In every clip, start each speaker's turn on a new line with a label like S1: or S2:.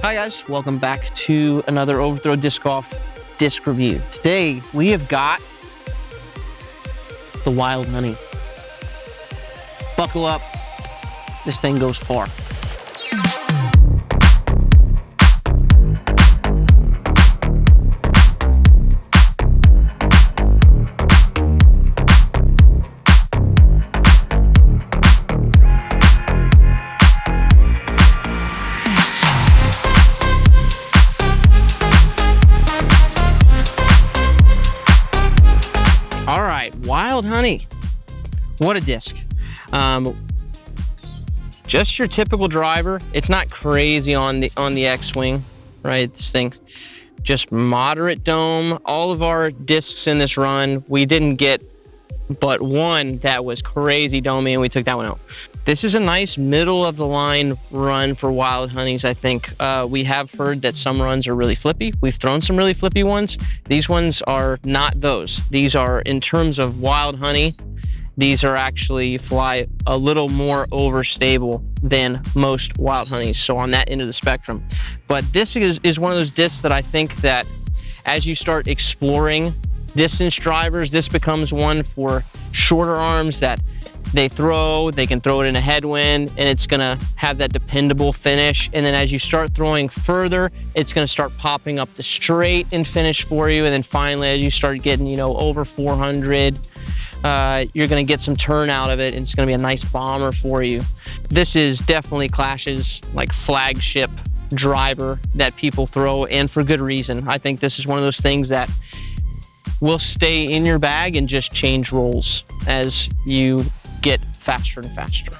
S1: Hi guys, welcome back to another Overthrow Disc Golf disc review. Today we have got the Wild Honey. Buckle up, this thing goes far. All right, Wild Honey. What a disc. Just your typical driver. It's not crazy on the X-swing, right? This thing, just moderate dome. All of our discs in this run, we didn't get but one that was crazy domey, and we took that one out. This is a nice middle of the line run for Wild Honeys, I think. We have heard that some runs are really flippy. We've thrown some really flippy ones. These ones are not those. These are, in terms of Wild Honey, these are actually fly a little more overstable than most Wild Honeys, so on that end of the spectrum. But this is one of those discs that I think that as you start exploring distance drivers, this becomes one for shorter arms that they can throw it in a headwind, and it's gonna have that dependable finish. And then as you start throwing further, it's gonna start popping up the straight and finish for you. And then finally, as you start getting, over 400, you're gonna get some turn out of it, and it's gonna be a nice bomber for you. This is definitely Clash's like flagship driver that people throw, and for good reason. I think this is one of those things that will stay in your bag and just change roles as you get faster and faster.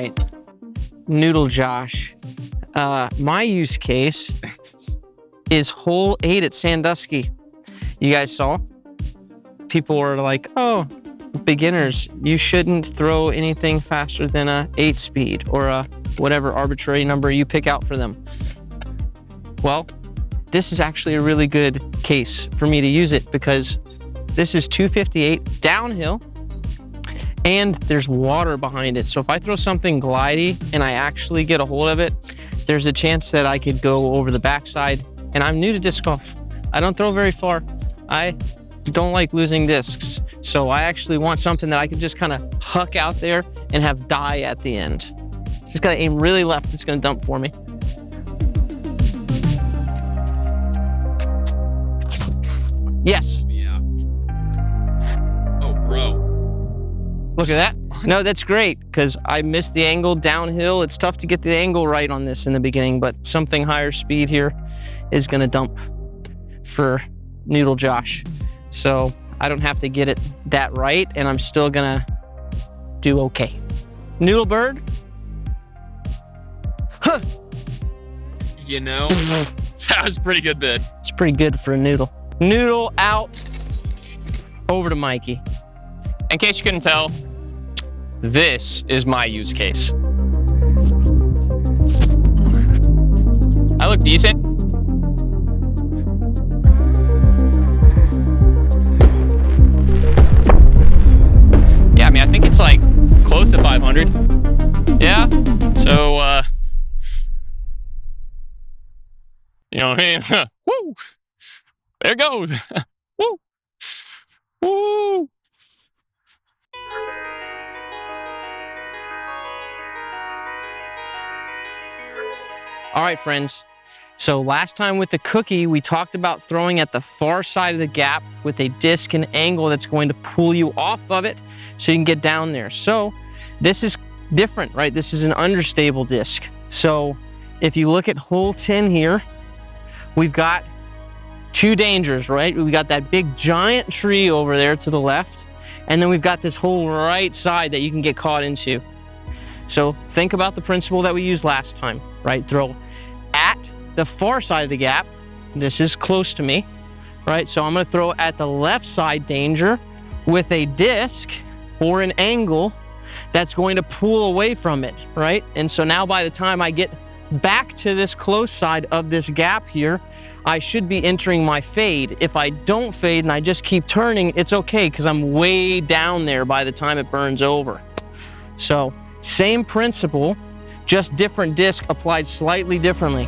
S1: right, Noodle Josh. My use case is hole 8 at Sandusky. You guys saw? People were like, oh, beginners, you shouldn't throw anything faster than a 8 speed or a whatever arbitrary number you pick out for them. Well, this is actually a really good case for me to use it because this is 258 downhill and there's water behind it. So if I throw something glidey and I actually get a hold of it, there's a chance that I could go over the backside. And I'm new to disc golf. I don't throw very far. I don't like losing discs. So I actually want something that I can just kind of huck out there and have die at the end. Just gotta aim really left, it's gonna dump for me. Yes.
S2: Yeah. Oh, bro.
S1: Look at that. No, that's great, because I missed the angle downhill. It's tough to get the angle right on this in the beginning, but something higher speed here is gonna dump for Noodle Josh. So I don't have to get it that right, and I'm still gonna do okay. Noodle bird. Huh.
S2: You know, that was a pretty good bid.
S1: It's pretty good for a noodle. Noodle out, over to Mikey.
S2: In case you couldn't tell, this is my use case. I look decent. Yeah, I mean, I think it's like close to 500. Yeah, so, you know what I mean? Woo! There it goes. Woo! Woo!
S1: All right, friends. So last time with the cookie, we talked about throwing at the far side of the gap with a disc and angle that's going to pull you off of it so you can get down there. So this is different, right? This is an understable disc. So if you look at hole 10 here, we've got two dangers, right? We got that big giant tree over there to the left, and then we've got this whole right side that you can get caught into. So think about the principle that we used last time, right? Throw at the far side of the gap. This is close to me, right? So I'm gonna throw at the left side danger with a disc or an angle that's going to pull away from it, right? And so now by the time I get back to this close side of this gap here, I should be entering my fade. If I don't fade and I just keep turning, it's okay because I'm way down there by the time it burns over. So same principle, just different disc applied slightly differently.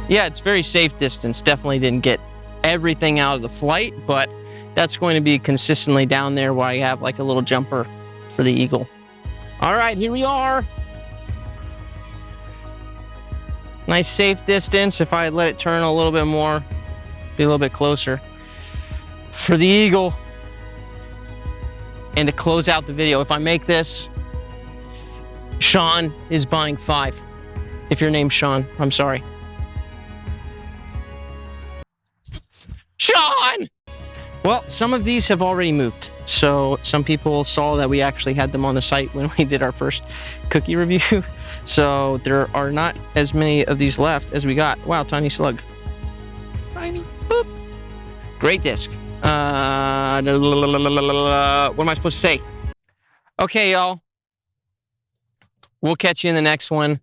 S1: Yeah, it's very safe distance. Definitely didn't get everything out of the flight, but that's going to be consistently down there where I have like a little jumper for the eagle. All right, here we are. Nice safe distance. If I had let it turn a little bit more, be a little bit closer. For the eagle. And to close out the video, if I make this, Sean is buying 5. If your name's Sean, I'm sorry. Sean! Well, some of these have already moved. So some people saw that we actually had them on the site when we did our first cookie review. So there are not as many of these left as we got. Wow, tiny slug. Tiny, boop. Great disc. What am I supposed to say? Okay, y'all. We'll catch you in the next one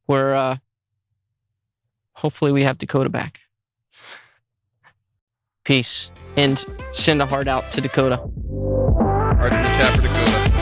S1: where hopefully we have Dakota back. Peace, and send a heart out to Dakota.
S2: Hearts in the chat for Dakota.